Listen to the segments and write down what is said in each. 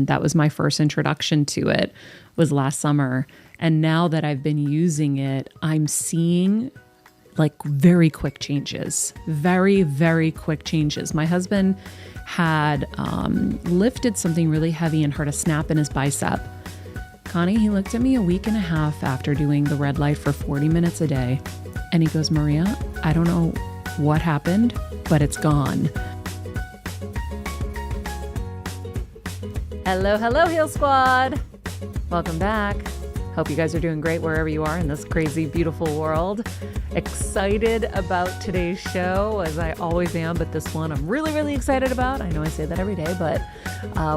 That was my first introduction to it, was last summer. And now that I've been using it, I'm seeing like very quick changes, very, very quick changes. My husband had lifted something really heavy and heard a snap in his bicep. Connie, he looked at me a week and a half after doing the red light for 40 minutes a day. And he goes, Maria, I don't know what happened, but it's gone. Hello, hello, Heal Squad. Welcome back. Hope you guys are doing great wherever you are in this crazy, beautiful world. Excited about today's show, as I always am, but this one I'm really, really excited about. I know I say that every day, but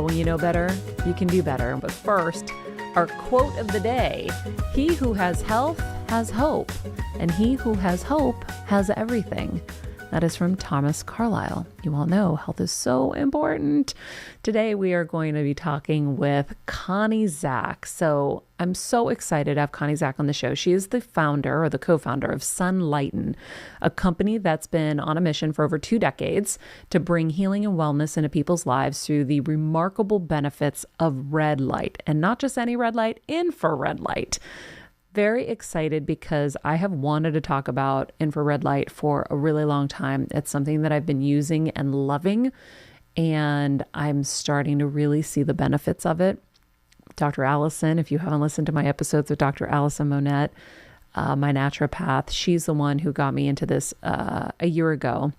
when you know better, you can do better. But first, our quote of the day: he who has health has hope, and he who has hope has everything. That is from Thomas Carlyle. You all know health is so important. Today we are going to be talking with Connie Zack. So I'm so excited to have Connie Zack on the show. She is the founder or the co-founder of Sunlighten, a company that's been on a mission for over 2 decades to bring healing and wellness into people's lives through the remarkable benefits of red light, and not just any red light, infrared light. Very excited because I have wanted to talk about infrared light for a really long time. It's something that I've been using and loving, and I'm starting to really see the benefits of it. Dr. Allison, if you haven't listened to my episodes with Dr. Allison Monette, my naturopath, she's the one who got me into this a year ago.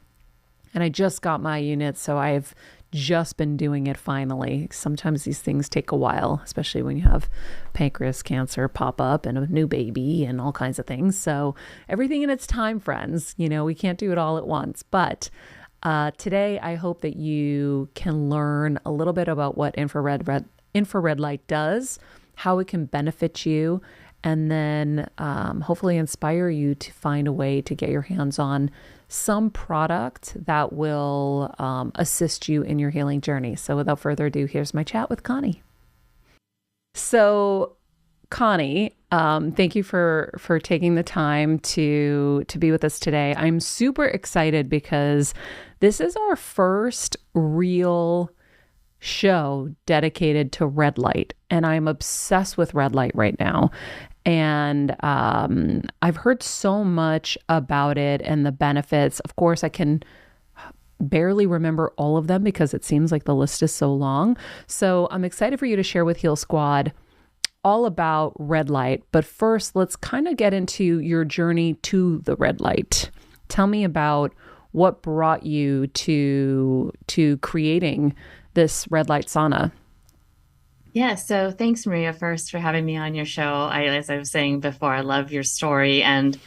And I just got my unit, so I've just been doing it finally. Sometimes these things take a while, especially when you have pancreas cancer pop up and a new baby and all kinds of things. So everything in its time, friends. You know, we can't do it all at once. But today, I hope that you can learn a little bit about what infrared light does, how it can benefit you, and then hopefully inspire you to find a way to get your hands on some product that will assist you in your healing journey. So without further ado, here's my chat with Connie. So Connie, thank you for taking the time to be with us today. I'm super excited because this is our first real show dedicated to red light, and I'm obsessed with red light right now. And I've heard so much about it and the benefits. Of course, I can barely remember all of them because it seems like the list is so long. So I'm excited for you to share with Heal Squad all about red light. But first, let's kind of get into your journey to the red light. Tell me about what brought you to creating this red light sauna. Yeah, so thanks, Maria, first for having me on your show. As I was saying before, I love your story, and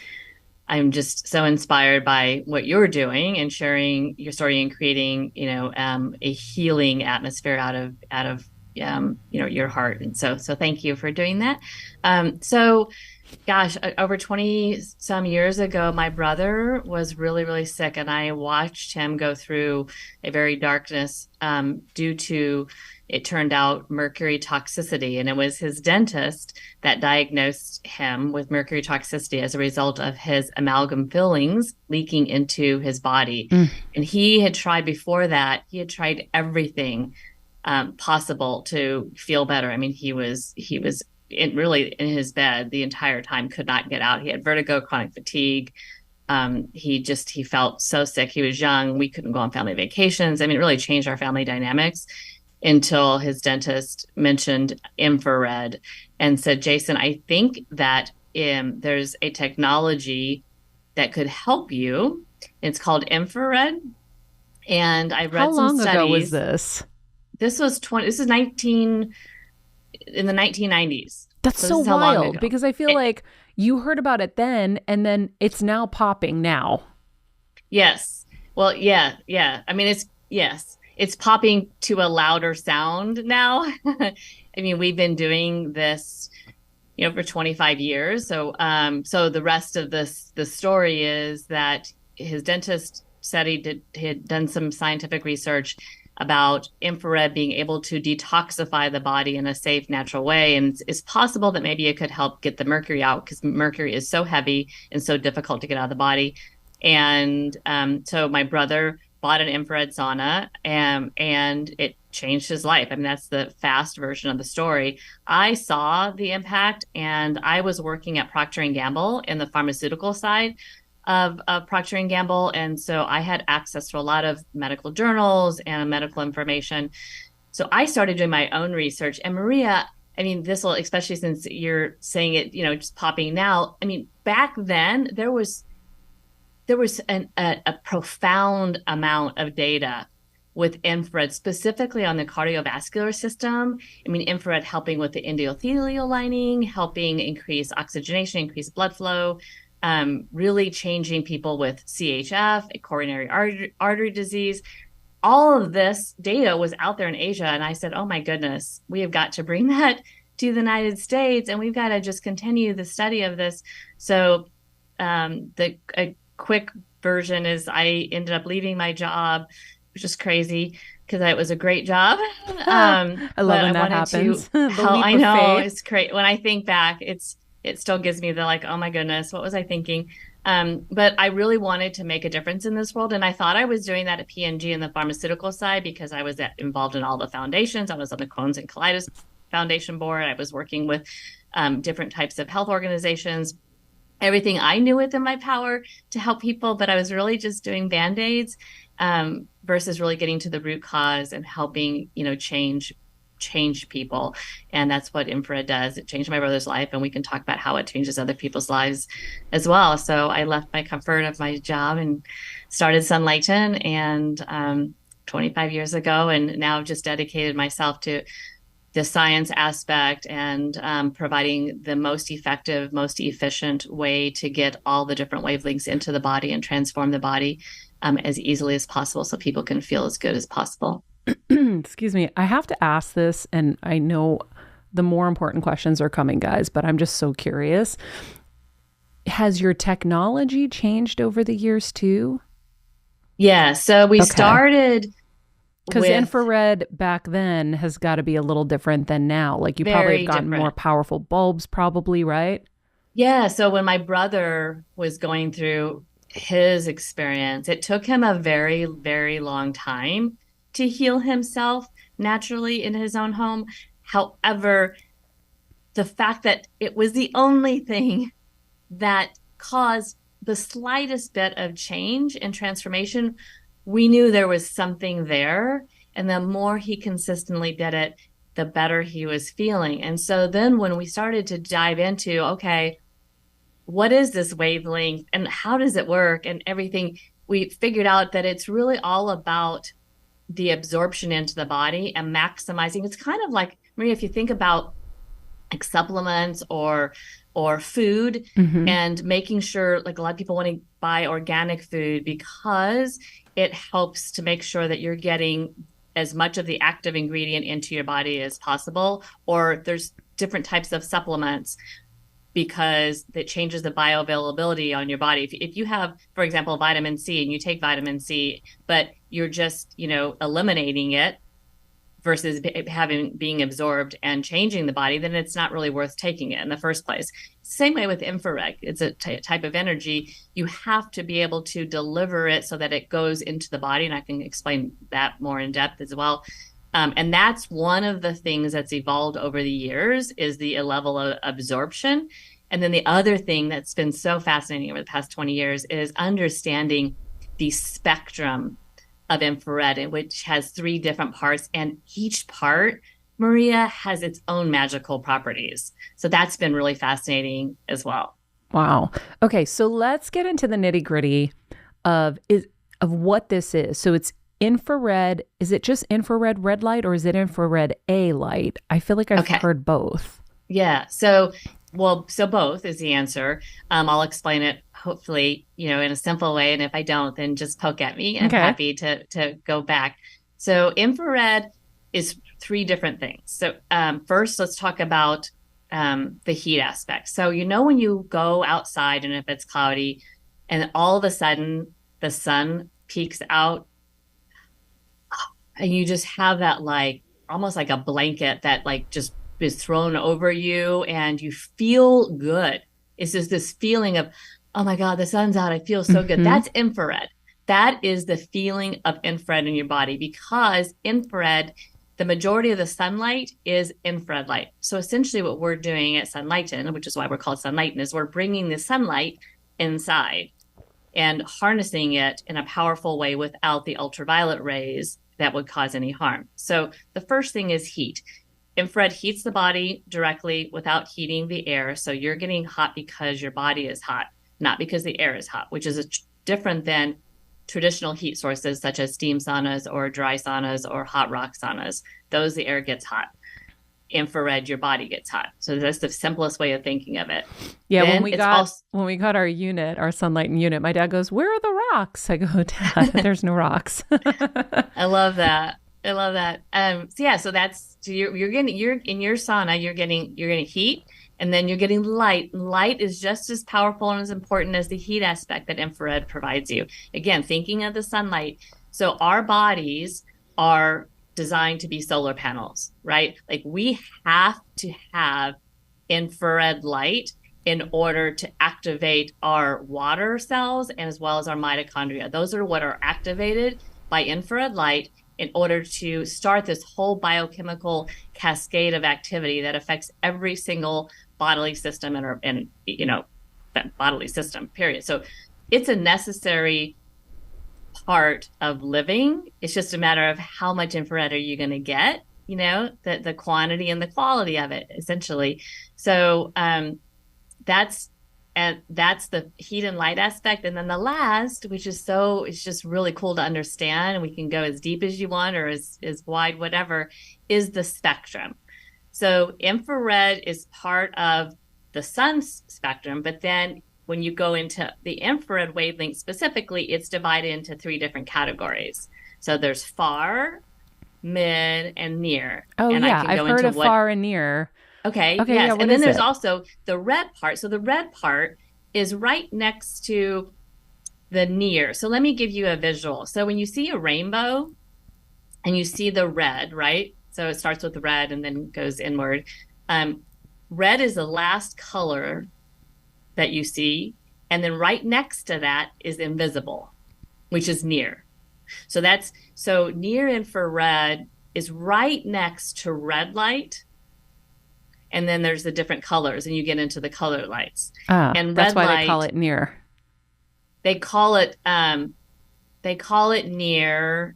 I'm just so inspired by what you're doing and sharing your story and creating, a healing atmosphere out of your heart. And so thank you for doing that. Gosh, over 20 some years ago, my brother was really, really sick, and I watched him go through a very darkness due to, it turned out, mercury toxicity. And it was his dentist that diagnosed him with mercury toxicity as a result of his amalgam fillings leaking into his body. And he had tried before that, he had tried everything possible to feel better. I mean, he was really in his bed the entire time, could not get out. He had vertigo, chronic fatigue. He felt so sick. He was young. We couldn't go on family vacations. I mean, it really changed our family dynamics until his dentist mentioned infrared and said, Jason, I think that there's a technology that could help you. It's called infrared. And I read some studies. How long ago was this? This is 19 in the 1990s. That's so wild, because I feel like you heard about it then, and then it's now popping now. Yes. Well, yeah. I mean, it's popping to a louder sound now. I mean, we've been doing this, for 25 years. So the rest of the story is that his dentist said he had done some scientific research about infrared being able to detoxify the body in a safe, natural way. And it's possible that maybe it could help get the mercury out, because mercury is so heavy and so difficult to get out of the body. And so my brother bought an infrared sauna, and it changed his life. I mean, that's the fast version of the story. I saw the impact, and I was working at Procter and Gamble in the pharmaceutical side of Procter and Gamble, and so I had access to a lot of medical journals and medical information. So I started doing my own research. And Maria, I mean, this will, especially since you're saying it, just popping now. I mean, back then there was a profound amount of data with infrared, specifically on the cardiovascular system. I mean, infrared helping with the endothelial lining, helping increase oxygenation, increase blood flow, really changing people with CHF, coronary artery disease. All of this data was out there in Asia. And I said, oh my goodness, we have got to bring that to the United States, and we've got to just continue the study of this. So a quick version is I ended up leaving my job, which is crazy because it was a great job. I love when that happens. I know, it's great. When I think back, it still gives me the like, oh my goodness, what was I thinking? But I really wanted to make a difference in this world. And I thought I was doing that at P&G in the pharmaceutical side because I was involved in all the foundations. I was on the Crohn's and Colitis Foundation board. I was working with different types of health organizations, everything I knew within my power to help people. But I was really just doing Band-Aids versus really getting to the root cause and helping, change people. And that's what infrared does. It changed my brother's life, and we can talk about how it changes other people's lives as well. So I left my comfort of my job and started Sunlighten, and 25 years ago, and now just dedicated myself to the science aspect and providing the most effective, most efficient way to get all the different wavelengths into the body and transform the body as easily as possible so people can feel as good as possible. Excuse me. I have to ask this, and I know the more important questions are coming, guys, but I'm just so curious. Has your technology changed over the years too? Yeah. So we started because infrared back then has got to be a little different than now. Like you probably have gotten more powerful bulbs probably, right? Yeah. So when my brother was going through his experience, it took him a very, very long time to heal himself naturally in his own home. However, the fact that it was the only thing that caused the slightest bit of change and transformation, we knew there was something there. And the more he consistently did it, the better he was feeling. And so then when we started to dive into, okay, what is this wavelength and how does it work and everything, we figured out that it's really all about the absorption into the body and maximizing. It's kind of like, Maria, if you think about like supplements or food, and making sure, like a lot of people want to buy organic food because it helps to make sure that you're getting as much of the active ingredient into your body as possible. Or there's different types of supplements because it changes the bioavailability on your body. If you have, for example, vitamin C and you take vitamin C, but you're just, eliminating it versus being absorbed and changing the body, then it's not really worth taking it in the first place. Same way with infrared. It's a type of energy. You have to be able to deliver it so that it goes into the body. And I can explain that more in depth as well. And that's one of the things that's evolved over the years is the level of absorption. And then the other thing that's been so fascinating over the past 20 years is understanding the spectrum of infrared, which has 3 different parts. And each part, Maria, has its own magical properties. So that's been really fascinating as well. Wow. Okay, so let's get into the nitty-gritty of what this is. So it's infrared. Is it just infrared red light or is it infrared A light? I feel like I've heard both. Yeah. So both is the answer. I'll explain it hopefully, in a simple way. And if I don't, then just poke at me. I'm happy to go back. So infrared is 3 different things. So first, let's talk about the heat aspect. So, when you go outside and if it's cloudy and all of a sudden the sun peeks out, and you just have that like almost like a blanket that like just is thrown over you and you feel good. It's just this feeling of, oh my God, the sun's out. I feel so good. That's infrared. That is the feeling of infrared in your body, because infrared, the majority of the sunlight is infrared light. So essentially what we're doing at Sunlighten, which is why we're called Sunlighten, is we're bringing the sunlight inside and harnessing it in a powerful way without the ultraviolet rays that would cause any harm. So the first thing is heat. Infrared heats the body directly without heating the air. So you're getting hot because your body is hot, not because the air is hot, which is different than traditional heat sources such as steam saunas or dry saunas or hot rock saunas. Those, the air gets hot. Infrared, your body gets hot. So that's the simplest way of thinking of it. Yeah, when we got our unit, our Sunlighten unit, my dad goes, "Where are the rocks?" I go, "Dad, there's no rocks." I love that. I love that. So you're in your sauna, you're getting heat, and then you're getting light. Light is just as powerful and as important as the heat aspect that infrared provides you. Again, thinking of the sunlight. So our bodies are designed to be solar panels, right? Like we have to have infrared light in order to activate our water cells and as well as our mitochondria. Those are what are activated by infrared light in order to start this whole biochemical cascade of activity that affects every single bodily system and bodily system, period. So it's a necessary part of living. It's just a matter of how much infrared are you going to get, the quantity and the quality of it, essentially. So that's the heat and light aspect. And then the last, which is it's just really cool to understand, and we can go as deep as you want or as wide, whatever, is the spectrum. So infrared is part of the sun's spectrum, but then when you go into the infrared wavelength specifically, it's divided into 3 different categories. So there's far, mid, and near. Oh, and yeah. I've heard of far and near. Okay. Yes. Yeah, and then there's also the red part. So the red part is right next to the near. So let me give you a visual. So when you see a rainbow and you see the red, right? So it starts with the red and then goes inward. Red is the last color that you see. And then right next to that is invisible, which is near. So near infrared is right next to red light. And then there's the different colors and you get into the color lights. And that's why they call it near. They call it near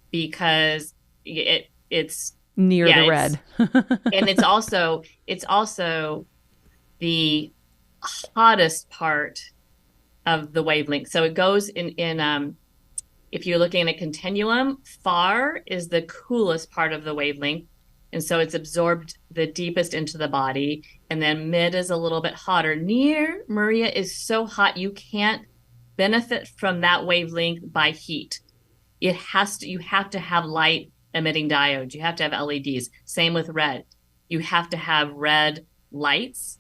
because it's near the red. And it's also the hottest part of the wavelength. So it goes in if you're looking at a continuum, far is the coolest part of the wavelength. And so it's absorbed the deepest into the body. And then mid is a little bit hotter. Near, Maria, is so hot you can't benefit from that wavelength by heat. You have to have light emitting diodes. You have to have LEDs. Same with red. You have to have red lights.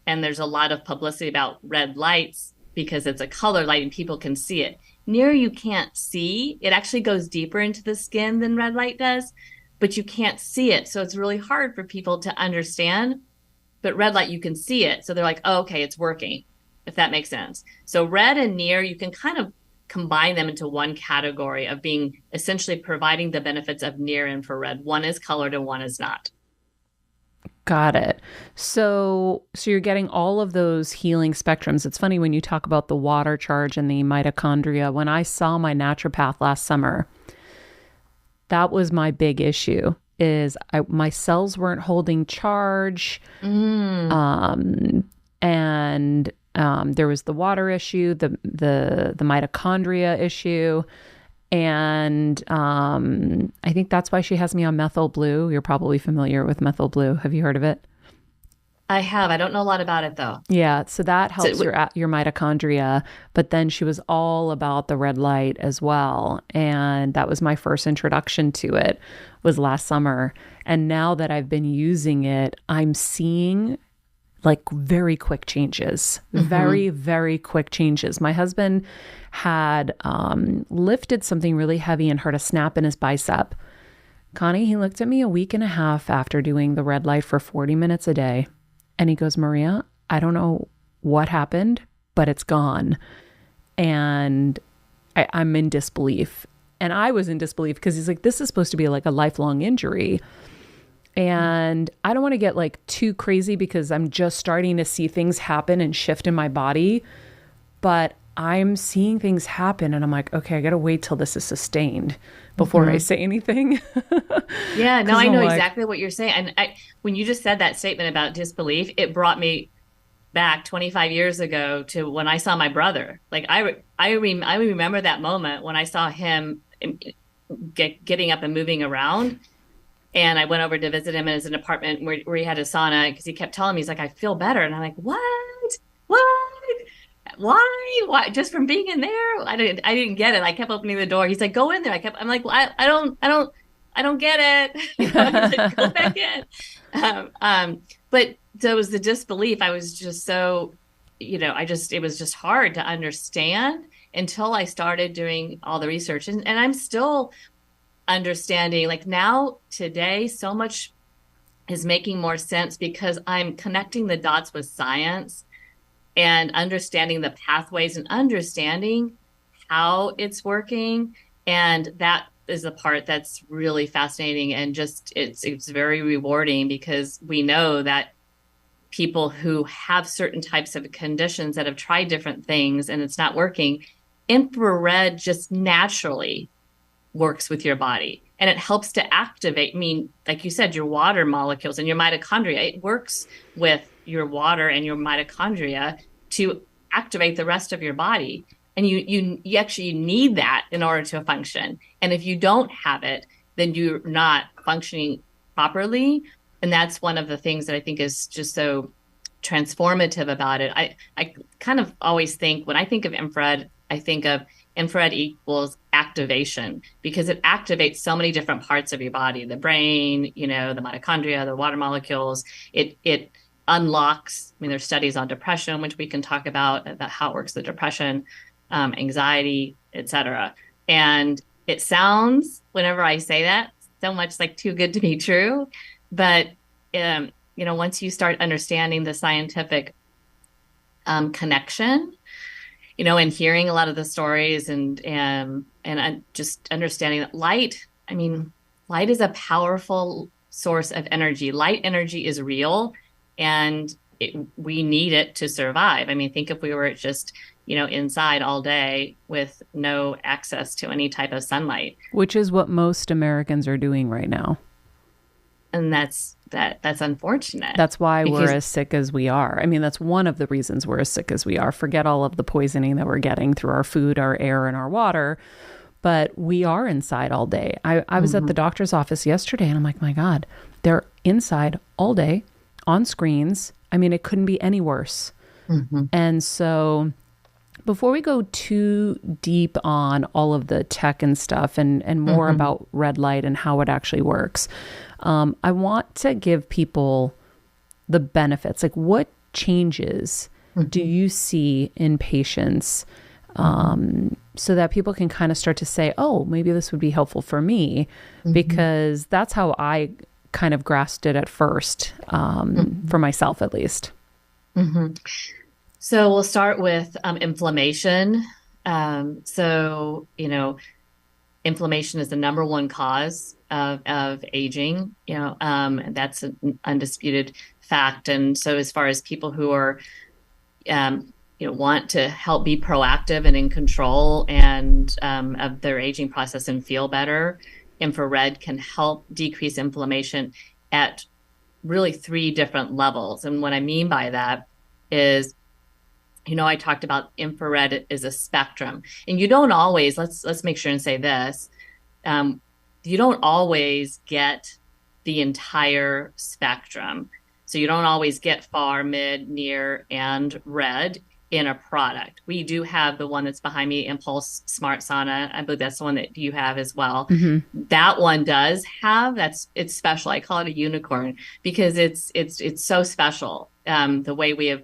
And there's a lot of publicity about red lights because it's a color light and people can see it. Near, you can't see. It actually goes deeper into the skin than red light does, but you can't see it. So it's really hard for people to understand. But red light, you can see it. So they're like, oh, okay, it's working, if that makes sense. So red and near, you can kind of combine them into one category of being essentially providing the benefits of near infrared. One is colored and one is not. Got it. So you're getting all of those healing spectrums. It's funny when you talk about the water charge and the mitochondria. When I saw my naturopath last summer, that was my big issue. My cells weren't holding charge, and there was the water issue, the mitochondria issue. And I think that's why she has me on methyl blue. You're probably familiar with methyl blue. Have you heard of it? I have. I don't know a lot about it, though. Yeah. So that helps your mitochondria. But then she was all about the red light as well. And that was my first introduction to it, was last summer. And now that I've been using it, I'm seeing like very quick changes, very, very quick changes. My husband had lifted something really heavy and heard a snap in his bicep. Connie, he looked at me a week and a half after doing the red light for 40 minutes a day. And he goes, Maria, I don't know what happened, but it's gone. And I'm in disbelief. And I was in disbelief because he's like, this is supposed to be like a lifelong injury. And I don't want to get like too crazy because I'm just starting to see things happen and shift in my body. But I'm seeing things happen and I'm like, okay, I got to wait till this is sustained before I say anything. Yeah, no, I know like, exactly what you're saying. And when you just said that statement about disbelief, it brought me back 25 years ago to when I saw my brother. Like I remember that moment when I saw him getting up and moving around. And I went over to visit him in his apartment where he had a sauna because he kept telling me, he's like, I feel better. And I'm like, what? What? Why? Why? Just from being in there? I didn't get it. I kept opening the door. He's like, go in there. I'm like, well, I don't get it. He's like, go back in. But so it was the disbelief. I was just so, it was just hard to understand until I started doing all the research. And I'm still understanding, like now, today, so much is making more sense because I'm connecting the dots with science and understanding the pathways and understanding how it's working. And that is the part that's really fascinating. And just, it's very rewarding because we know that people who have certain types of conditions that have tried different things and it's not working, infrared just naturally works with your body. And it helps to activate, like you said, your water molecules and your mitochondria. It works with your water and your mitochondria to activate the rest of your body. And you actually need that in order to function. And if you don't have it, then you're not functioning properly. And that's one of the things that I think is just so transformative about it. I kind of always think, when I think of infrared, I think of infrared equals activation because it activates so many different parts of your body, the brain, the mitochondria, the water molecules. It unlocks, there's studies on depression, which we can talk about how it works, the depression, anxiety, etc. And it sounds, whenever I say that, so much like too good to be true. But, once you start understanding the scientific connection, and hearing a lot of the stories and just understanding that light is a powerful source of energy. Light energy is real and we need it to survive. Think if we were just, inside all day with no access to any type of sunlight. Which is what most Americans are doing right now. And that's unfortunate. That's why we're as sick as we are. That's one of the reasons we're as sick as we are. Forget all of the poisoning that we're getting through our food, our air, and our water. But we are inside all day. I was at the doctor's office yesterday and I'm like, my God, they're inside all day on screens. It couldn't be any worse. And so before we go too deep on all of the tech and stuff and more about red light and how it actually works, I want to give people the benefits. Like, what changes do you see in patients so that people can kind of start to say, oh, maybe this would be helpful for me? Because that's how I kind of grasped it at first, for myself at least. So we'll start with inflammation. Inflammation is the number one cause of aging. That's an undisputed fact. And so as far as people who are, want to help be proactive and in control and of their aging process and feel better, infrared can help decrease inflammation at really 3 different levels. And what I mean by that is, I talked about infrared is a spectrum, and you don't always, let's make sure and say this, you don't always get the entire spectrum. So you don't always get far, mid, near, and red in a product. We do have the one that's behind me, Impulse Smart Sauna. I believe that's the one that you have as well. That one does have, it's special. I call it a unicorn because it's so special. The way we have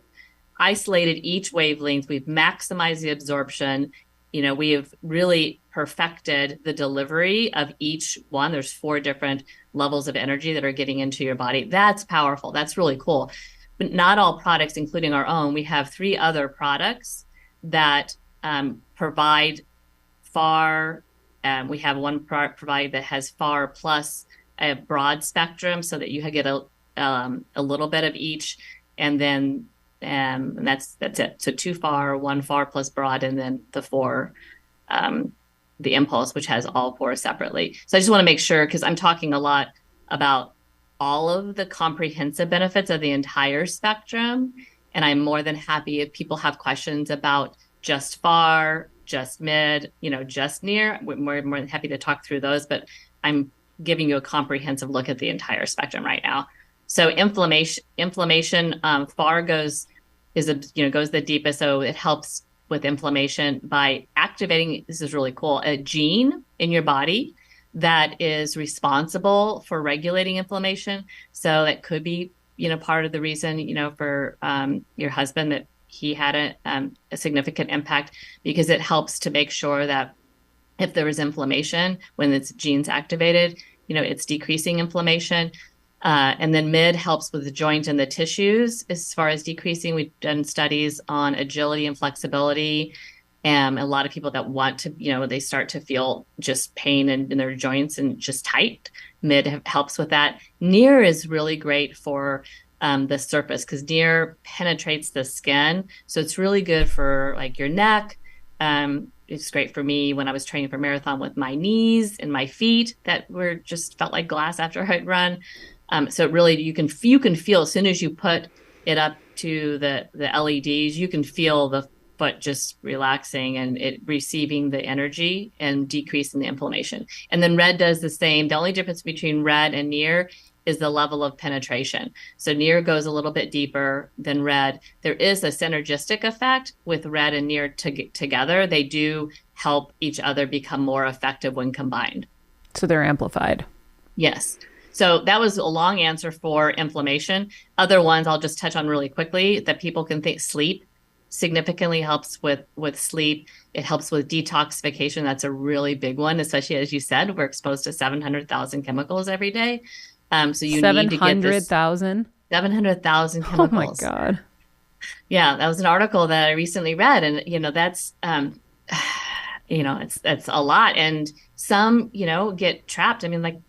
isolated each wavelength, we've maximized the absorption. We have really perfected the delivery of each one. There's 4 different levels of energy that are getting into your body. That's powerful. That's really cool. But not all products, including our own. We have 3 other products that provide far. We have one provider that has far plus a broad spectrum, so that you get a little bit of each, and then and that's it. So 2 far, 1 far plus broad, and then the 4, the impulse, which has all 4 separately. So I just want to make sure, because I'm talking a lot about all of the comprehensive benefits of the entire spectrum, and I'm more than happy if people have questions about just far, just mid, just near. We're more than happy to talk through those, but I'm giving you a comprehensive look at the entire spectrum right now. So inflammation, far goes the deepest. So it helps with inflammation by activating, this is really cool, a gene in your body that is responsible for regulating inflammation. So that could be, part of the reason, for your husband, that he had a significant impact, because it helps to make sure that if there is inflammation, when its genes activated, it's decreasing inflammation. And then mid helps with the joint and the tissues as far as decreasing. We've done studies on agility and flexibility. And a lot of people that want to, they start to feel just pain in their joints and just tight. Mid helps with that. Near is really great for the surface, because near penetrates the skin. So it's really good for like your neck. It's great for me when I was training for marathon with my knees and my feet that were just felt like glass after I'd run. So really, you can feel as soon as you put it up to the LEDs, you can feel the foot just relaxing and it receiving the energy and decreasing the inflammation. And then red does the same. The only difference between red and near is the level of penetration. So near goes a little bit deeper than red. There is a synergistic effect with red and near together. They do help each other become more effective when combined. So they're amplified. Yes. So that was a long answer for inflammation. Other ones I'll just touch on really quickly that people can think. Sleep significantly helps with sleep. It helps with detoxification. That's a really big one, especially as you said, we're exposed to 700,000 chemicals every day. So you need to get this 700,000 chemicals. Oh my God. Yeah, that was an article that I recently read, and that's it's a lot, and some get trapped. I mean, like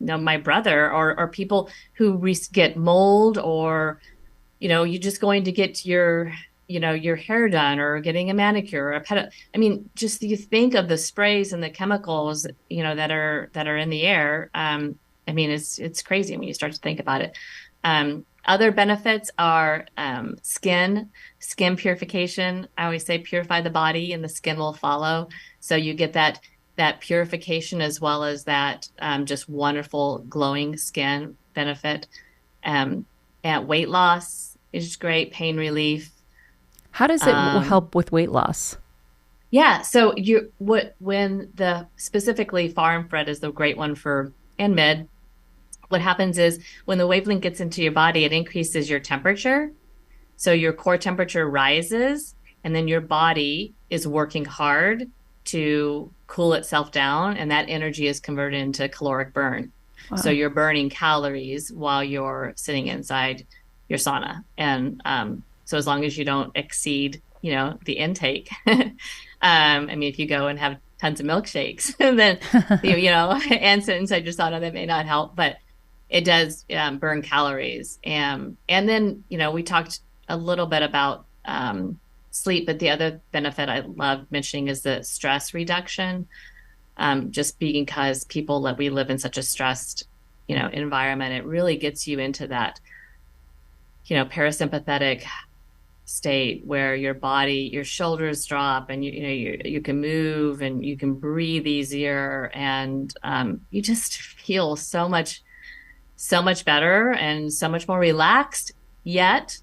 my brother or people who get mold, or you're just going to get your hair done or getting a manicure or a pet. I mean, just you think of the sprays and the chemicals that are in the air. I mean, it's crazy when you start to think about it. Other benefits are skin purification. I always say purify the body and the skin will follow. So you get that purification as well as that just wonderful glowing skin benefit. And weight loss is great, pain relief. How does it help with weight loss? Yeah, so when the specifically far infrared is the great one for, and mid. What happens is when the wavelength gets into your body, it increases your temperature. So your core temperature rises, and then your body is working hard to cool itself down, and that energy is converted into caloric burn. Wow. So you're burning calories while you're sitting inside your sauna. And so as long as you don't exceed, the intake, I mean, if you go and have tons of milkshakes, then, and sit inside your sauna, that may not help, but it does burn calories. And then, we talked a little bit about sleep, but the other benefit I love mentioning is the stress reduction. Just because we live in such a stressed, environment, it really gets you into that, parasympathetic state where your body, your shoulders drop, and you can move and you can breathe easier, and you just feel so much better and so much more relaxed, yet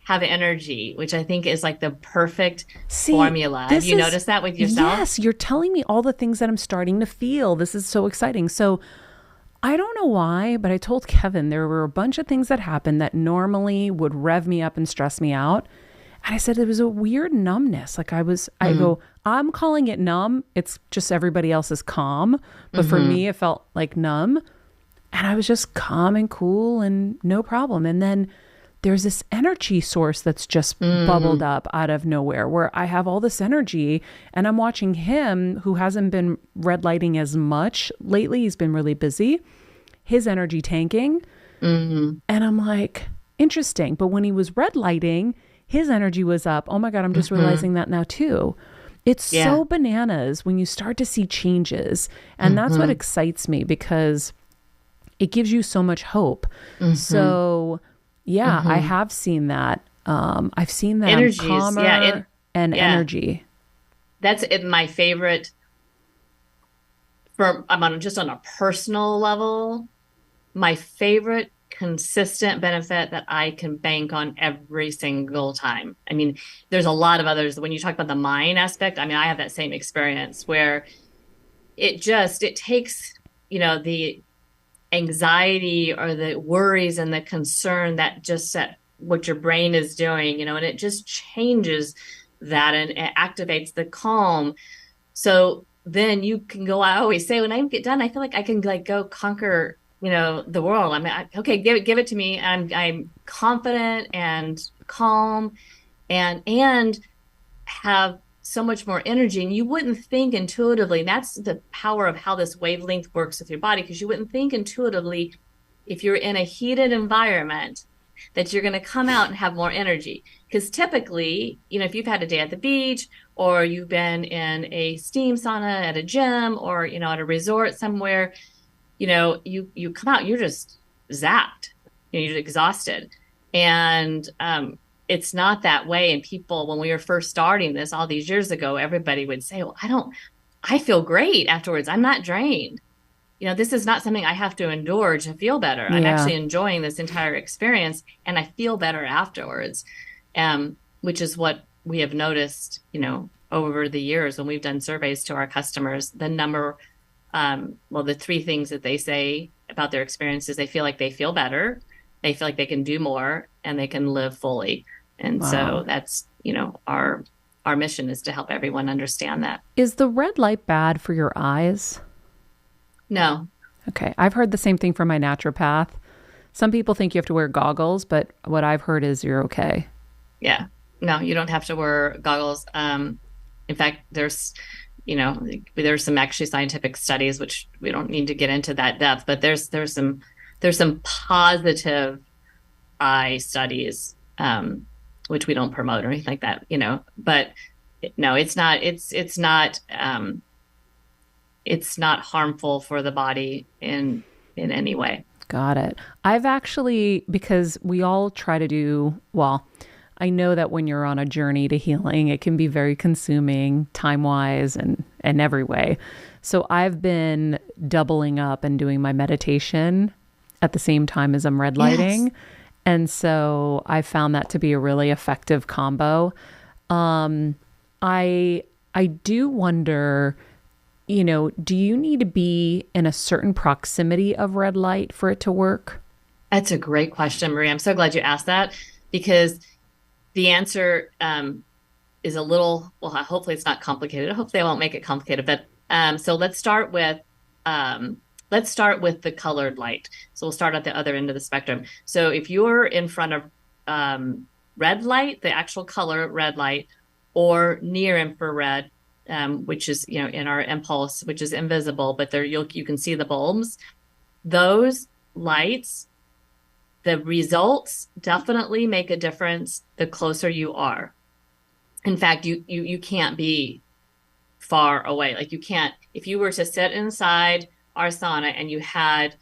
have energy, which I think is like the perfect formula. Have you noticed that with yourself? Yes, you're telling me all the things that I'm starting to feel. This is so exciting. So I don't know why, but I told Kevin there were a bunch of things that happened that normally would rev me up and stress me out. And I said there was a weird numbness. Like I go, I'm calling it numb. It's just everybody else is calm. But for me, it felt like numb. And I was just calm and cool and no problem. And then there's this energy source that's just bubbled up out of nowhere where I have all this energy and I'm watching him who hasn't been red lighting as much lately. He's been really busy, his energy tanking. And I'm like, interesting. But when he was red lighting, his energy was up. Oh my God, I'm just realizing that now too. It's so bananas when you start to see changes. And that's what excites me because it gives you so much hope. So yeah, I have seen that. I've seen that Energies, calmer and energy. That's my favorite. Just on a personal level, my favorite consistent benefit that I can bank on every single time. I mean, there's a lot of others. When you talk about the mind aspect, I mean, I have that same experience where it takes, the anxiety or the worries and the concern that what your brain is doing, and it just changes that and it activates the calm. So then you can go, I always say when I get done, I feel like I can go conquer, the world. I mean, okay, give it to me. I'm confident and calm and have so much more energy. And you wouldn't think intuitively, and that's the power of how this wavelength works with your body, because you wouldn't think intuitively if you're in a heated environment that you're going to come out and have more energy. Because typically, if you've had a day at the beach or you've been in a steam sauna at a gym or, at a resort somewhere, you come out, you're just zapped, you're exhausted. And it's not that way. And people, when we were first starting this all these years ago, everybody would say, well, I feel great afterwards. I'm not drained. This is not something I have to endure to feel better. I'm actually enjoying this entire experience and I feel better afterwards. Which is what we have noticed, over the years when we've done surveys to our customers. The three things that they say about their experiences: they feel like they feel better, they feel like they can do more, and they can live fully. And so that's, our mission is to help everyone understand that. Is the red light bad for your eyes? No. Okay. I've heard the same thing from my naturopath. Some people think you have to wear goggles, but what I've heard is you're okay. Yeah. No, you don't have to wear goggles. In fact, there's some actually scientific studies, which we don't need to get into that depth, but there's some positive eye studies, which we don't promote or anything like that, but no, it's not harmful for the body in any way. Got it. I've actually, because we all try to I know that when you're on a journey to healing, it can be very consuming time-wise and every way. So I've been doubling up and doing my meditation at the same time as I'm red lighting. Yes. And so I found that to be a really effective combo. I do wonder, do you need to be in a certain proximity of red light for it to work? That's a great question, Marie. I'm so glad you asked that, because the answer is a little, hopefully it's not complicated. I hope they won't make it complicated. But so let's start with the colored light. So we'll start at the other end of the spectrum. So if you're in front of red light, the actual color red light, or near infrared, which is, in our impulse, which is invisible, but there you can see the bulbs. Those lights, the results definitely make a difference the closer you are. In fact, you can't be far away. Like you can't, if you were to sit inside our sauna and you had,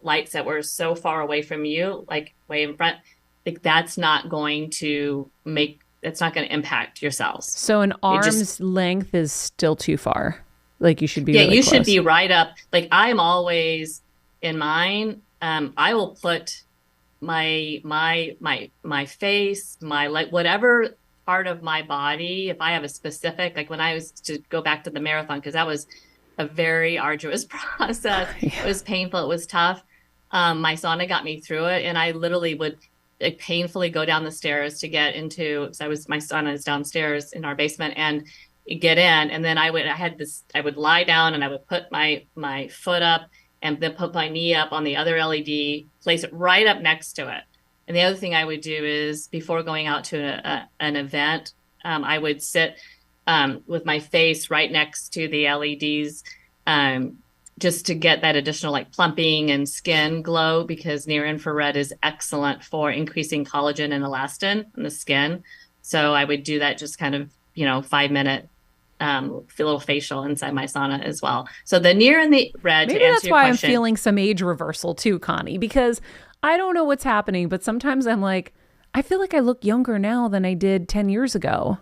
lights that were so far away from you, like way in front, like that's not going to impact your cells. So an arm's length is still too far. Like you should be really you close. Should be right up. Like I'm always in mine. I will put my face, whatever part of my body, if I have a specific, like when I was to go back to the marathon, because that was a very arduous process. Yeah. It was painful. It was tough. My sauna got me through it. And I literally would painfully go down the stairs to get into, my sauna is downstairs in our basement, and get in. And then I would lie down and I would put my foot up and then put my knee up on the other LED, place it right up next to it. And the other thing I would do is before going out to an event, I would sit with my face right next to the LEDs, just to get that additional like plumping and skin glow, because near infrared is excellent for increasing collagen and elastin in the skin. So I would do that just kind of, 5 minute little facial inside my sauna as well. So the near and the red, Maybe to answer that's your why question. I'm feeling some age reversal too, Connie, because I don't know what's happening, but sometimes I'm like, I feel like I look younger now than I did 10 years ago.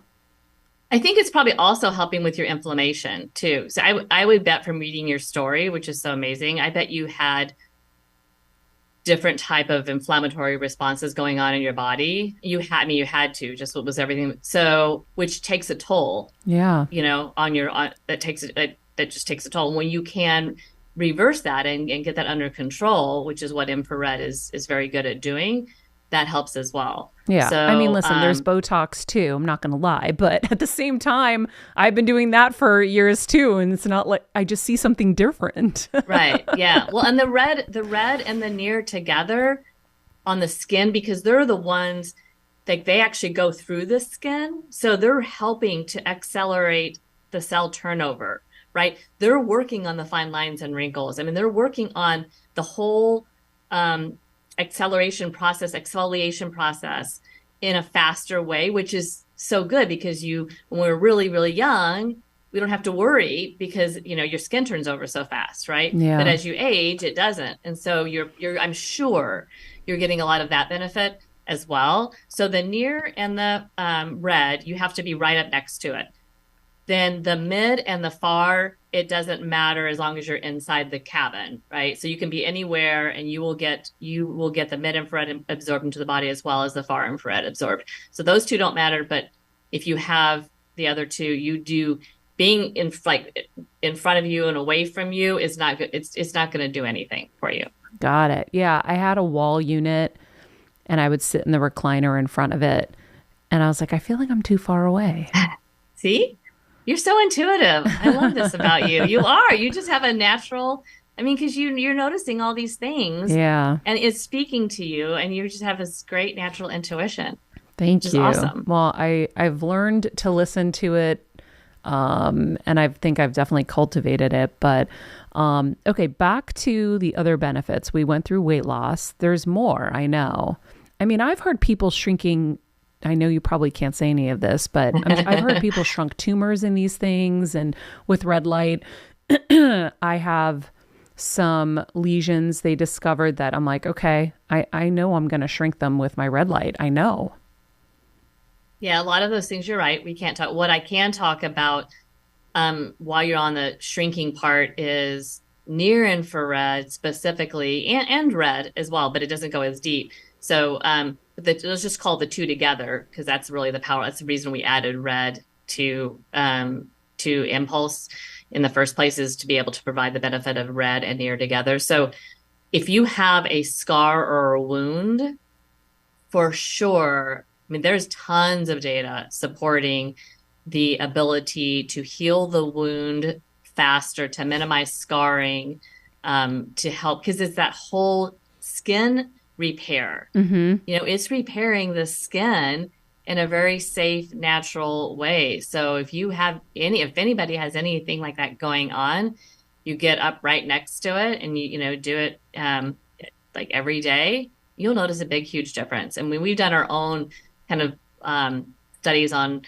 I think it's probably also helping with your inflammation too. So I would bet from reading your story, which is so amazing, I bet you had different type of inflammatory responses going on in your body. You had to, just what was everything. So, which takes a toll, Yeah. that just takes a toll. When you can reverse that and get that under control, which is what infrared is very good at doing, that helps as well. Yeah. I mean, So, listen, there's Botox too. I'm not going to lie. But at the same time, I've been doing that for years too. And it's not like I just see something different. right. Yeah. Well, and the red and the near together on the skin, because they're the ones like they actually go through the skin. So they're helping to accelerate the cell turnover, right? They're working on the fine lines and wrinkles. I mean, they're working on the whole exfoliation process in a faster way, which is so good because when we're really, really young, we don't have to worry because, your skin turns over so fast, right? Yeah. But as you age, it doesn't. And so I'm sure you're getting a lot of that benefit as well. So the near and the red, you have to be right up next to it. Then the mid and the far, it doesn't matter as long as you're inside the cabin, right? So you can be anywhere and you will get the mid infrared absorbed into the body as well as the far infrared absorbed. So those two don't matter, but if you have the other two, you do being in front of you and away from you is not good. It's not going to do anything for you. Got it. Yeah. I had a wall unit and I would sit in the recliner in front of it. And I was like, I feel like I'm too far away. See? You're so intuitive. I love this about you. You just have a natural, because you're noticing all these things. Yeah. And it's speaking to you and you just have this great natural intuition. Thank which you. is awesome. Well, I've learned to listen to it. And I think I've definitely cultivated it. But okay, back to the other benefits. We went through weight loss. There's more, I know. I've heard people shrinking. I know you probably can't say any of this, but I've heard people shrunk tumors in these things. And with red light, I have some lesions they discovered that I'm like, okay, I know I'm going to shrink them with my red light. I know. Yeah, a lot of those things you're right. We can't talk. What I can talk about while you're on the shrinking part is near infrared specifically and red as well, but it doesn't go as deep. So let's just call the two together because that's really the power. That's the reason we added red to Impulse in the first place, is to be able to provide the benefit of red and near together. So if you have a scar or a wound, for sure, there's tons of data supporting the ability to heal the wound faster, to minimize scarring, to help, because it's that whole skin repair. Mm-hmm. It's repairing the skin in a very safe, natural way. So if anybody has anything like that going on, you get up right next to it and you do it like every day, you'll notice a big, huge difference. And we've done our own kind of studies on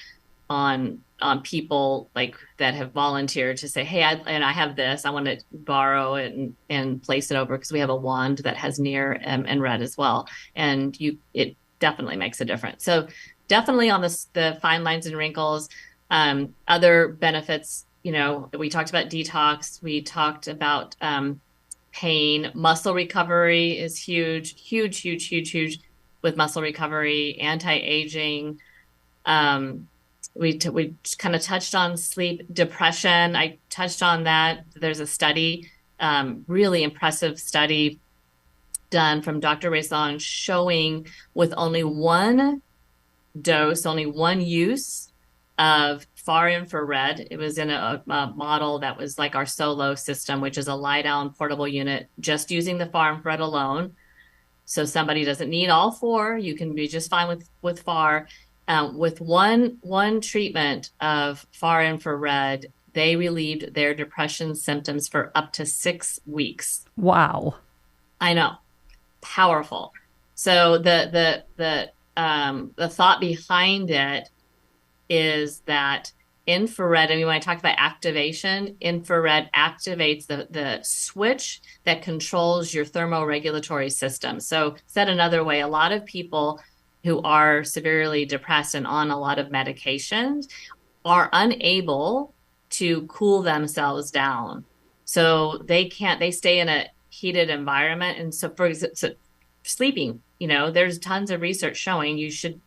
people like that have volunteered to say, hey, I have this, I want to borrow it and place it over, because we have a wand that has near and red as well. And it definitely makes a difference. So definitely on the fine lines and wrinkles, other benefits, we talked about detox, we talked about pain, muscle recovery is huge with muscle recovery, anti-aging. We kind of touched on sleep, depression. I touched on that. There's a study, really impressive study done from Dr. Raison showing with only one dose, only one use of far infrared. It was in a model that was like our Solo system, which is a lie down portable unit, just using the far infrared alone. So somebody doesn't need all four. You can be just fine with far. With one treatment of far infrared, they relieved their depression symptoms for up to 6 weeks. Wow. I know, powerful. So the thought behind it is that infrared, I mean, when I talk about activation, infrared activates the switch that controls your thermoregulatory system. So, said another way, a lot of people who are severely depressed and on a lot of medications are unable to cool themselves down. So they stay in a heated environment. And so, for example, so sleeping, there's tons of research showing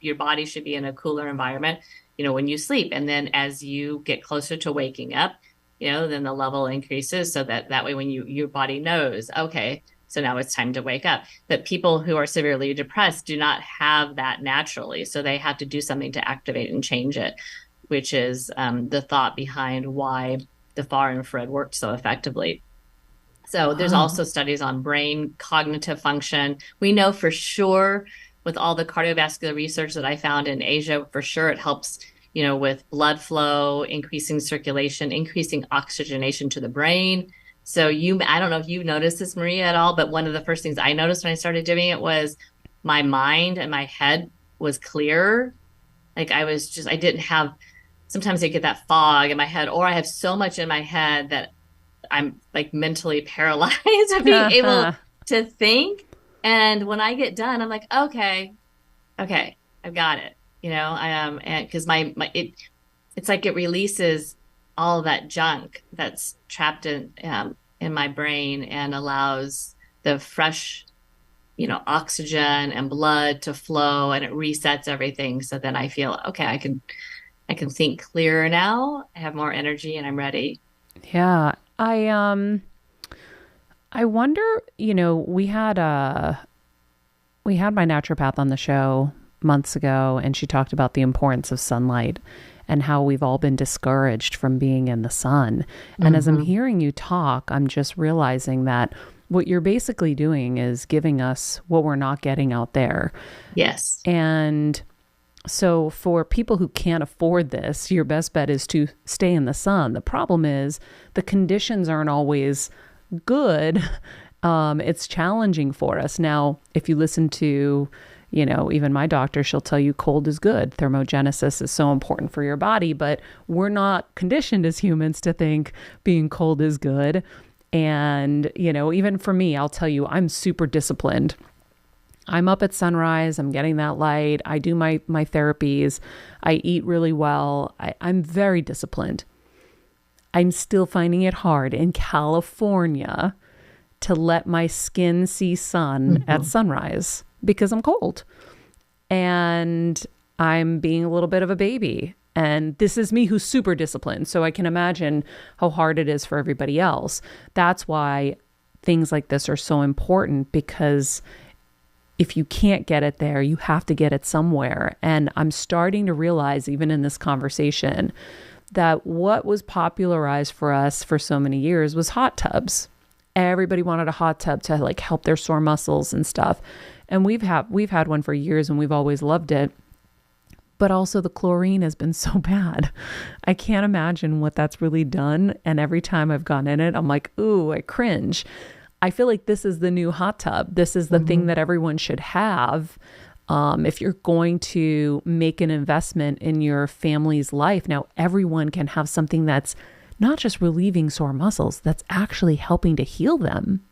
your body should be in a cooler environment, when you sleep. And then as you get closer to waking up, then the level increases so that way when your body knows, okay, so now it's time to wake up. But people who are severely depressed do not have that naturally. So they have to do something to activate and change it, which is the thought behind why the far infrared worked so effectively. So there's Wow. also studies on brain cognitive function. We know for sure with all the cardiovascular research that I found in Asia, for sure it helps, with blood flow, increasing circulation, increasing oxygenation to the brain. So I don't know if you noticed this, Maria, at all, but one of the first things I noticed when I started doing it was my mind and my head was clearer. Like I didn't have, sometimes I get that fog in my head, or I have so much in my head that I'm like mentally paralyzed of being able to think. And when I get done, I'm like, okay, I've got it. And because it's like it releases all of that junk that's trapped in my brain and allows the fresh, oxygen and blood to flow, and it resets everything. So then I feel, okay, I can think clearer now. I have more energy and I'm ready. Yeah. I wonder, we had my naturopath on the show months ago, and she talked about the importance of sunlight and how we've all been discouraged from being in the sun. And as I'm hearing you talk, I'm just realizing that what you're basically doing is giving us what we're not getting out there. Yes. And so for people who can't afford this, your best bet is to stay in the sun. The problem is the conditions aren't always good. It's challenging for us. Now, if you listen to, even my doctor, she'll tell you cold is good. Thermogenesis is so important for your body, but we're not conditioned as humans to think being cold is good. And, even for me, I'll tell you, I'm super disciplined. I'm up at sunrise. I'm getting that light. I do my therapies. I eat really well. I'm very disciplined. I'm still finding it hard in California to let my skin see sun at sunrise because I'm cold. And I'm being a little bit of a baby. And this is me who's super disciplined. So I can imagine how hard it is for everybody else. That's why things like this are so important, because if you can't get it there, you have to get it somewhere. And I'm starting to realize, even in this conversation, that what was popularized for us for so many years was hot tubs. Everybody wanted a hot tub to like help their sore muscles and stuff. And we've had one for years and we've always loved it. But also the chlorine has been so bad. I can't imagine what that's really done. And every time I've gone in it, I'm like, ooh, I cringe. I feel like this is the new hot tub. This is the thing that everyone should have if you're going to make an investment in your family's life. Now, everyone can have something that's not just relieving sore muscles, that's actually helping to heal them.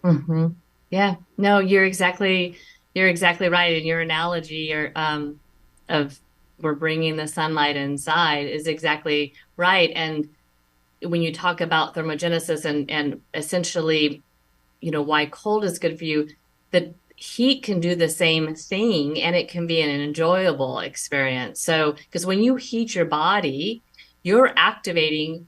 Mm-hmm. Yeah, no, you're exactly right. And your analogy of we're bringing the sunlight inside is exactly right. And when you talk about thermogenesis and essentially, why cold is good for you, the heat can do the same thing and it can be an enjoyable experience. So, because when you heat your body, you're activating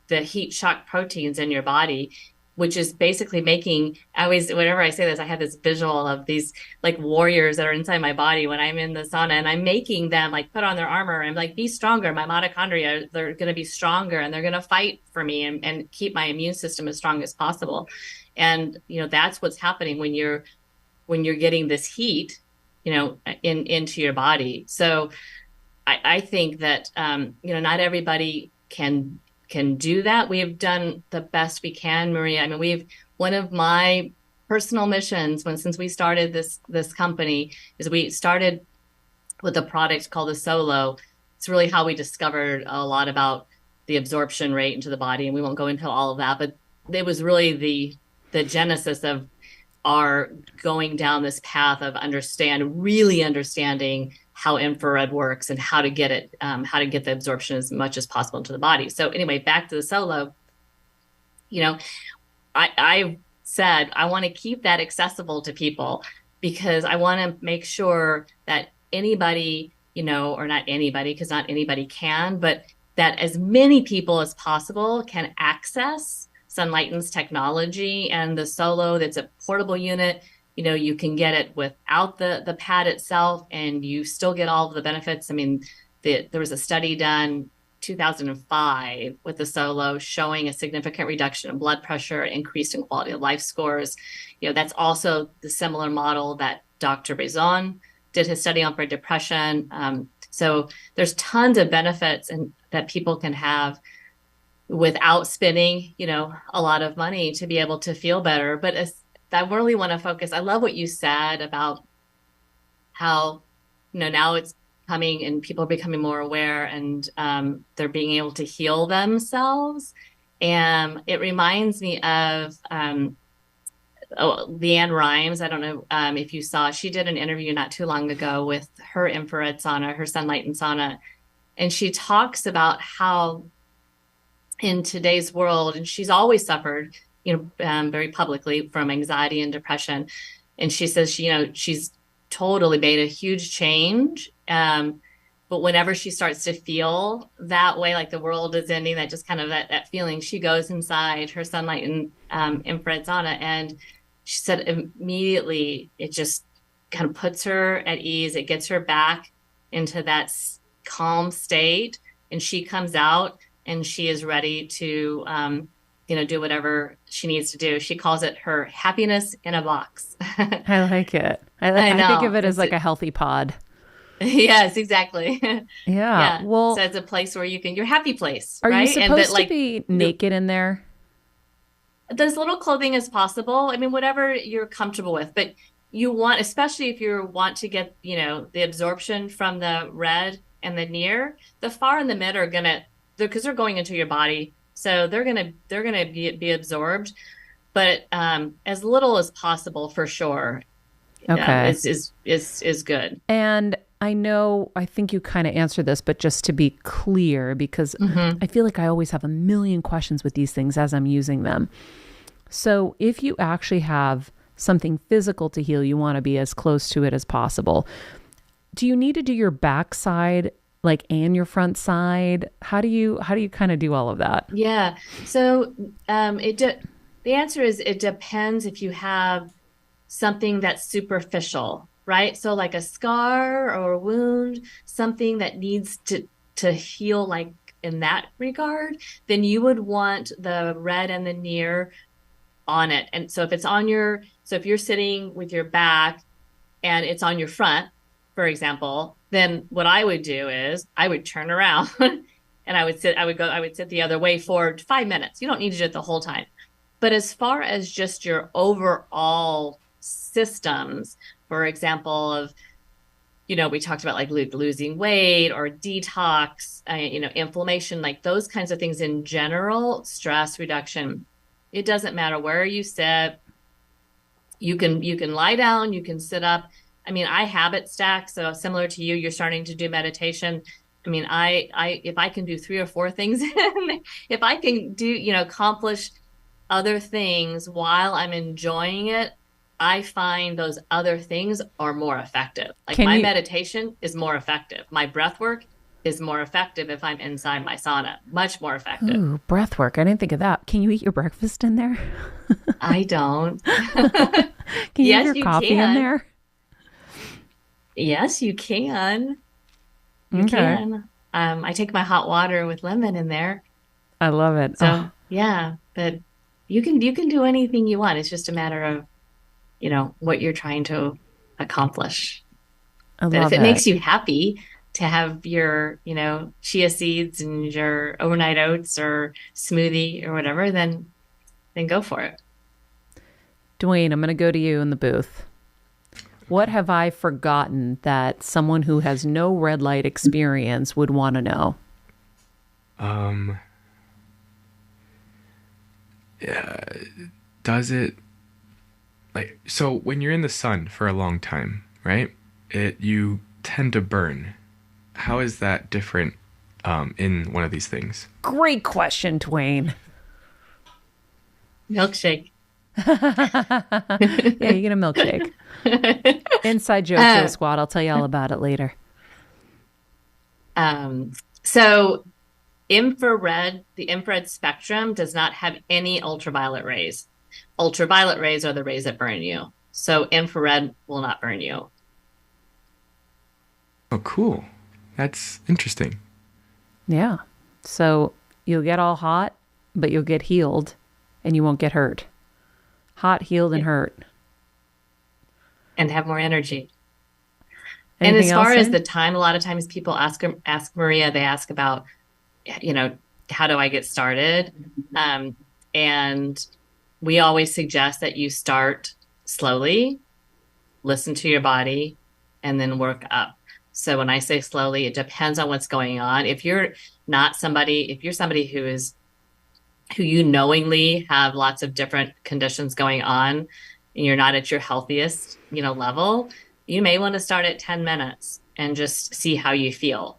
the heat shock proteins in your body, which is basically whenever I say this, I have this visual of these like warriors that are inside my body when I'm in the sauna, and I'm making them like put on their armor and like be stronger. My mitochondria, they're going to be stronger and they're going to fight for me and keep my immune system as strong as possible. And, that's what's happening when when you're getting this heat, into your body. So I think that not everybody can do that. We have done the best we can, Maria. I mean, one of my personal missions since we started this company is we started with a product called the Solo. It's really how we discovered a lot about the absorption rate into the body, and we won't go into all of that, but it was really the genesis of our going down this path of really understanding how infrared works and how to get the absorption as much as possible into the body. So anyway, back to the Solo, I said, I want to keep that accessible to people because I want to make sure that anybody, or not anybody, because not anybody can, but that as many people as possible can access Sunlighten's technology. And the Solo, that's a portable unit. You can get it without the pad itself, and you still get all of the benefits. I mean, there was a study done 2005 with the Solo showing a significant reduction in blood pressure, increase in quality of life scores. That's also the similar model that Dr. Brizon did his study on for depression. So there's tons of benefits that people can have without spending, a lot of money to be able to feel better. But I really want to focus. I love what you said about how, now it's coming and people are becoming more aware and they're being able to heal themselves. And it reminds me of Leanne Rimes. I don't know if you saw, she did an interview not too long ago with her infrared sauna, her Sunlighten sauna. And she talks about how in today's world, and she's always suffered, very publicly from anxiety and depression. And she says, she's totally made a huge change. But whenever she starts to feel that way, like the world is ending, that just kind of that feeling, she goes inside her Sunlighten infrared sauna. And she said immediately it just kind of puts her at ease. It gets her back into that calm state. And she comes out and she is ready to, do whatever she needs to do. She calls it her happiness in a box. I like it. I think of it as like a healthy pod. Yes, exactly. Yeah. Well, so it's a place where your happy place. Are right? you supposed to be naked in there? As little clothing as possible. I mean, whatever you're comfortable with, but you want, especially if you want to get, the absorption from the red and the near, the far and the mid are because they're going into your body. So they're gonna be absorbed, but as little as possible for sure. Okay, is good. And I think you kind of answered this, but just to be clear, because I feel like I always have a million questions with these things as I'm using them. So if you actually have something physical to heal, you want to be as close to it as possible. Do you need to do your backside and your front side? How do you kind of do all of that? Yeah. So the answer is it depends if you have something that's superficial, right? So like a scar or a wound, something that needs to heal in that regard, then you would want the red and the near on it. And so if you're sitting with your back and it's on your front, for example, then what I would do is I would turn around and I would sit the other way for 5 minutes. You don't need to do it the whole time. But as far as just your overall systems, for example, of, we talked about losing weight or detox, inflammation, those kinds of things in general, stress reduction, it doesn't matter where you sit. You can lie down, you can sit up. I mean, I habit stack. So similar to you, you're starting to do meditation. I mean, if I can do 3 or 4 things, if I can do, accomplish other things while I'm enjoying it, I find those other things are more effective. Meditation is more effective. My breath work is more effective if I'm inside my sauna. Much more effective. Ooh, breath work. I didn't think of that. Can you eat your breakfast in there? I don't. Can you eat your coffee in there? Yes, you can. You can. I take my hot water with lemon in there. I love it. So yeah, but you can do anything you want. It's just a matter of what you're trying to accomplish. I But if love it it. makes you happy to have your, chia seeds and your overnight oats or smoothie or whatever, then go for it. Dwayne, I'm going to go to you in the booth. What have I forgotten that someone who has no red light experience would want to know? Um, yeah, does it like so when you're in the sun for a long time, right? You tend to burn. How is that different in one of these things? Great question, Dwayne. Milkshake. Yeah, you get a milkshake. Inside joke, Fuel Squad. I'll tell you all about it later. So the infrared spectrum does not have any ultraviolet rays. Ultraviolet rays are the rays that burn you. So infrared will not burn you. Oh, cool. That's interesting. Yeah. So you'll get all hot, but you'll get healed and you won't get hurt. Hot, healed, and hurt. And have more energy. Anything and as far else, as Amy? the time, a lot of times people ask Maria, they ask about, how do I get started? And we always suggest that you start slowly, listen to your body, and then work up. So when I say slowly, it depends on what's going on. If you're somebody who you knowingly have lots of different conditions going on, and you're not at your healthiest, level, you may want to start at 10 minutes and just see how you feel.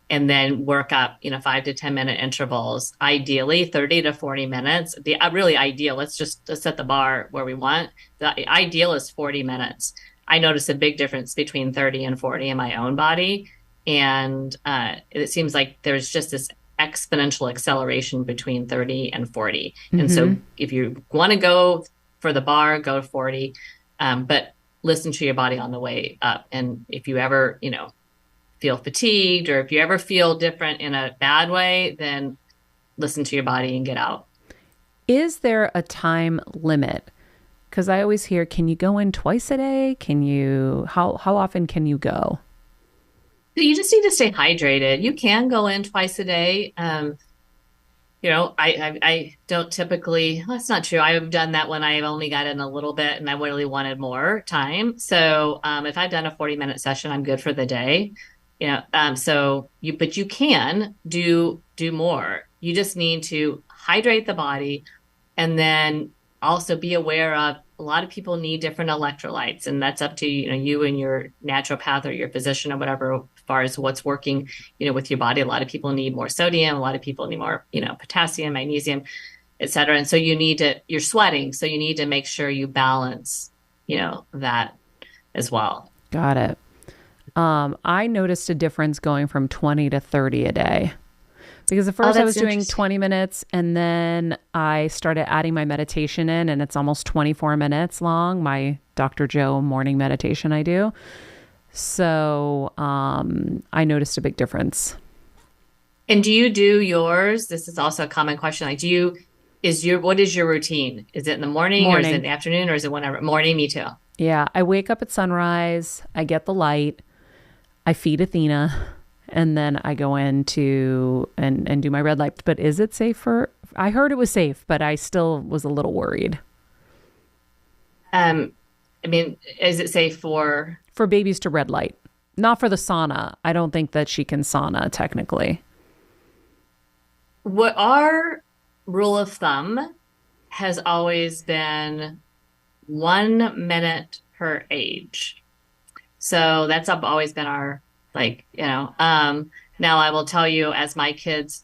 And then work up, 5 to 10 minute intervals, ideally 30 to 40 minutes. The really ideal, let's set the bar where we want. The ideal is 40 minutes. I notice a big difference between 30 and 40 in my own body. And it seems like there's just this exponential acceleration between 30 and 40. And so if you want to go for the bar, go 40, but listen to your body on the way up. And if you ever, feel fatigued, or if you ever feel different in a bad way, then listen to your body and get out. Is there a time limit? Because I always hear, can you go in twice a day? How often can you go? So you just need to stay hydrated. You can go in twice a day. I don't typically, that's not true. I've done that when I've only got in a little bit and I really wanted more time. So if I've done a 40-minute session, I'm good for the day. But you can do more. You just need to hydrate the body, and then also be aware of, a lot of people need different electrolytes, and that's up to you and your naturopath or your physician or whatever, as far as what's working with your body. A lot of people need more sodium, a lot of people need more potassium, magnesium, etc. And so you're sweating, so you need to make sure you balance that as well. Got it. I noticed a difference going from 20 to 30 a day. Because at first I was doing 20 minutes, and then I started adding my meditation in, and it's almost 24 minutes long, my Dr. Joe morning meditation I do. So I noticed a big difference. And do you do yours? This is also a common question. Like, what is your routine? Is it in the morning, or is it in the afternoon, or is it whenever? Morning, me too. Yeah, I wake up at sunrise, I get the light, I feed Athena, and then I go into and do my red light. But is it safe I heard it was safe, but I still was a little worried. Is it safe for babies to red light? Not for the sauna. I don't think that she can sauna technically. What our rule of thumb has always been 1 minute per age. So that's always been our, now I will tell you, as my kids,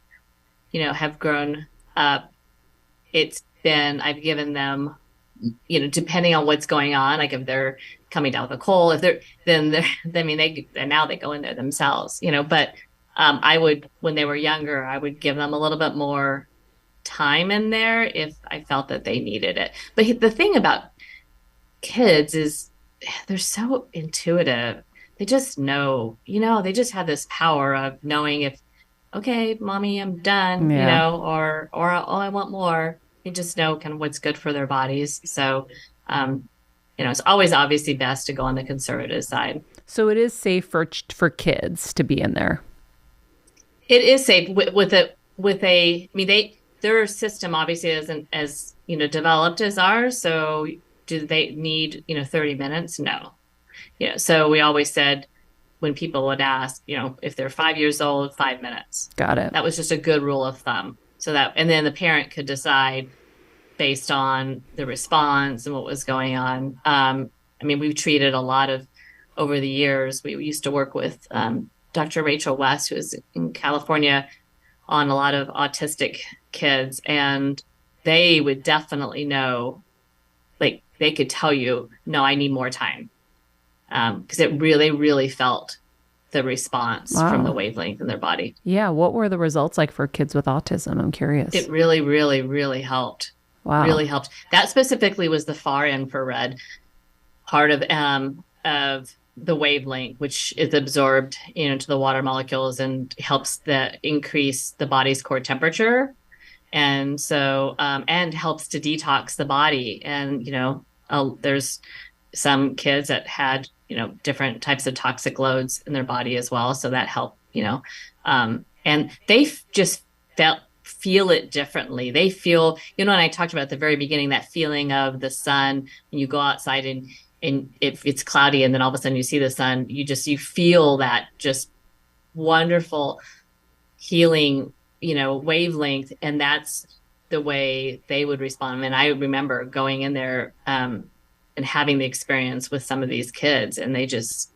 have grown up, I've given them, depending on what's going on, like if they're coming down with a cold, now they go in there themselves, but when they were younger, I would give them a little bit more time in there if I felt that they needed it. But the thing about kids is they're so intuitive. They just know, they just have this power of knowing if, okay, mommy, I'm done, or oh, I want more. They just know kind of what's good for their bodies. So it's always obviously best to go on the conservative side. So it is safe for kids to be in there. It is safe I mean, their system obviously isn't as, developed as ours. So do they need, 30 minutes? No. So we always said when people would ask, if they're 5 years old, 5 minutes. Got it. That was just a good rule of thumb. And then the parent could decide based on the response and what was going on. I mean, we've treated a lot of, over the years, we used to work with Dr. Rachel West, who is in California, on a lot of autistic kids. And they would definitely know, like, they could tell you, no, I need more time. Because it really, really felt the response from the wavelength in their body. Yeah. What were the results like for kids with autism? I'm curious. It really, really, really helped. Wow. Really helped. That specifically was the far infrared part of the wavelength, which is absorbed into the water molecules and helps increase the body's core temperature. And so, and helps to detox the body. And, there's some kids that had, different types of toxic loads in their body as well. So that helped, and they just feel it differently. They feel, and I talked about at the very beginning, that feeling of the sun when you go outside and if it's cloudy and then all of a sudden you see the sun, you feel that just wonderful healing, wavelength. And that's the way they would respond. And I remember going in there, and having the experience with some of these kids, and they just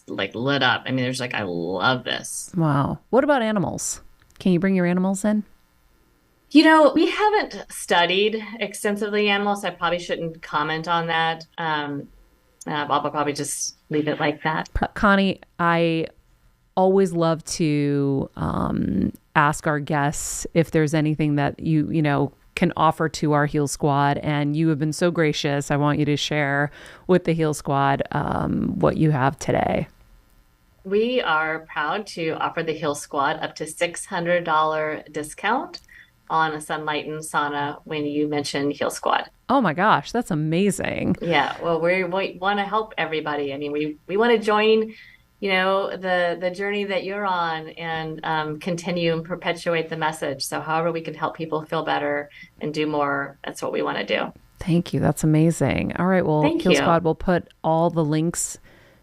like lit up. I mean, there's like, I love this. Wow. What about animals? Can you bring your animals in? We haven't studied extensively animals, so I probably shouldn't comment on that. I'll probably just leave it like that. Connie, I always love to ask our guests if there's anything that you can offer to our Heal Squad, and you have been so gracious. I want you to share with the Heal Squad what you have today. We are proud to offer the Heal Squad up to $600 discount on a Sunlighten sauna when you mention Heal Squad. Oh my gosh, that's amazing. Yeah, well, we want to help everybody. I mean, we want to join, the journey that you're on and continue and perpetuate the message. So however we can help people feel better and do more, that's what we want to do. Thank you. That's amazing. All right. Well, Heal Squad will put all the links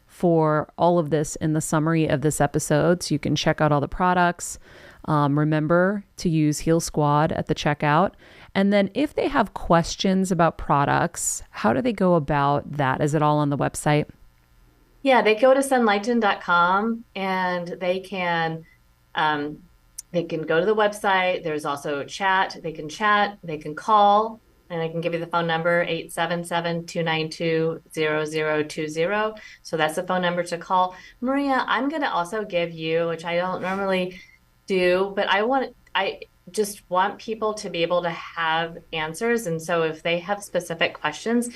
for all of this in the summary of this episode, so you can check out all the products. Remember to use Heal Squad at the checkout. And then if they have questions about products, how do they go about that? Is it all on the website? Yeah, they go to sunlighten.com and they can go to the website. There's also chat. They can call, and I can give you the phone number, 877-292-0020. So that's the phone number to call. Maria, I'm going to also give you, which I don't normally do, but I just want people to be able to have answers. And so if they have specific questions,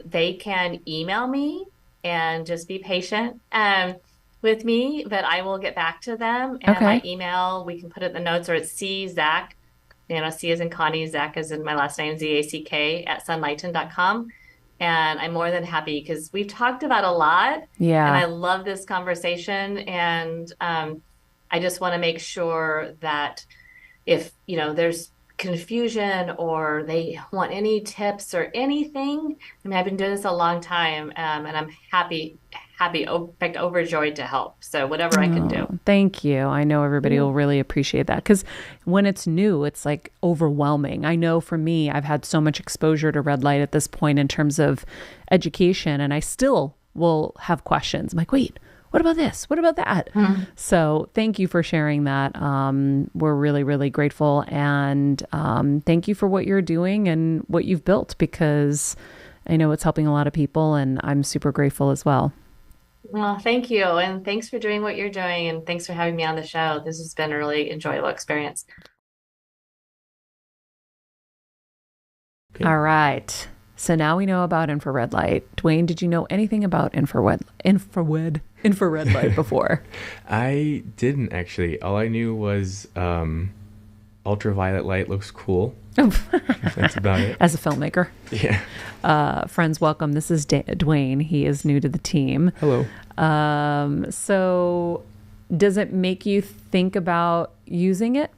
they can email me and just be patient with me, but I will get back to them. And my email, we can put it in the notes, or it's Zack, C as in Connie, Zack as in my last name, ZACK @sunlighten.com. And I'm more than happy because we've talked about a lot. Yeah. And I love this conversation. And I just want to make sure that if, there's confusion or they want any tips or anything, I mean, I've been doing this a long time, and I'm happy, in fact, overjoyed to help. So whatever I can do. Thank you. I know everybody will really appreciate that, because when it's new, it's like overwhelming. I know for me, I've had so much exposure to red light at this point in terms of education, and I still will have questions. I'm like, wait, what about this? What about that? Mm-hmm. So thank you for sharing that. We're really, really grateful. And thank you for what you're doing and what you've built, because I know it's helping a lot of people, and I'm super grateful as well. Well, thank you. And thanks for doing what you're doing. And thanks for having me on the show. This has been a really enjoyable experience. Okay. All right. So now we know about infrared light. Dwayne, did you know anything about infrared light before? I didn't actually. All I knew was ultraviolet light looks cool. That's about it. As a filmmaker. Yeah. Friends, welcome. This is Dwayne. He is new to the team. Hello. So does it make you think about using it?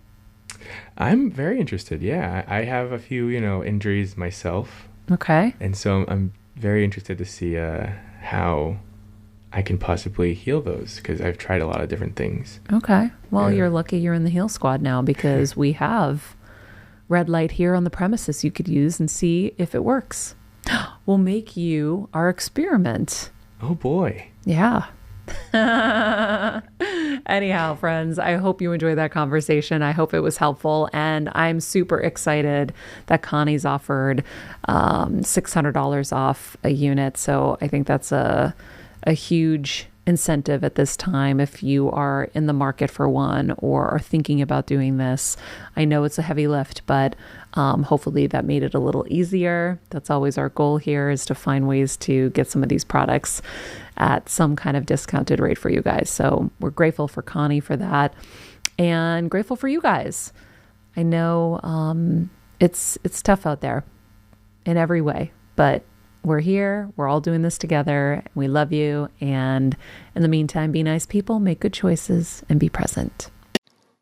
I'm very interested. Yeah. I have a few, injuries myself. Okay. And so I'm very interested to see how I can possibly heal those, because I've tried a lot of different things. Okay. Well, Yeah. you're lucky you're in the heal squad now, because we have red light here on the premises you could use and see if it works. We'll make you our experiment. Oh boy. Yeah. Anyhow, friends, I hope you enjoyed that conversation. I hope it was helpful. And I'm super excited that Connie's offered $600 off a unit. So I think that's a huge incentive at this time if you are in the market for one or are thinking about doing this. I know it's a heavy lift, but hopefully that made it a little easier. That's always our goal here, is to find ways to get some of these products at some kind of discounted rate for you guys. So we're grateful for Connie for that, and grateful for you guys. I know it's tough out there in every way, but we're here. We're all doing this together. We love you. And in the meantime, be nice people, make good choices, and be present.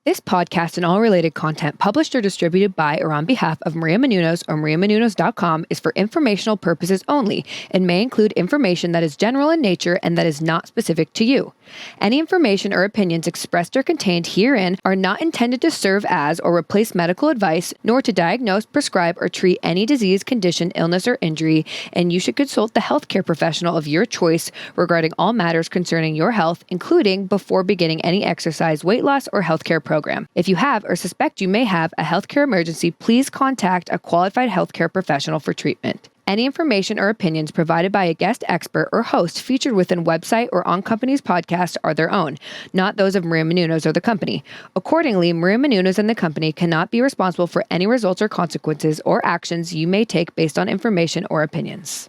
This podcast and all related content published or distributed by or on behalf of Maria Menounos or MariaMenounos.com is for informational purposes only and may include information that is general in nature and that is not specific to you. Any information or opinions expressed or contained herein are not intended to serve as or replace medical advice, nor to diagnose, prescribe, or treat any disease, condition, illness, or injury, and you should consult the healthcare professional of your choice regarding all matters concerning your health, including before beginning any exercise, weight loss, or healthcare program. If you have or suspect you may have a healthcare emergency, please contact a qualified healthcare professional for treatment. Any information or opinions provided by a guest expert or host featured within website or on company's podcast are their own, not those of Maria Menounos or the company. Accordingly, Maria Menounos and the company cannot be responsible for any results or consequences or actions you may take based on information or opinions.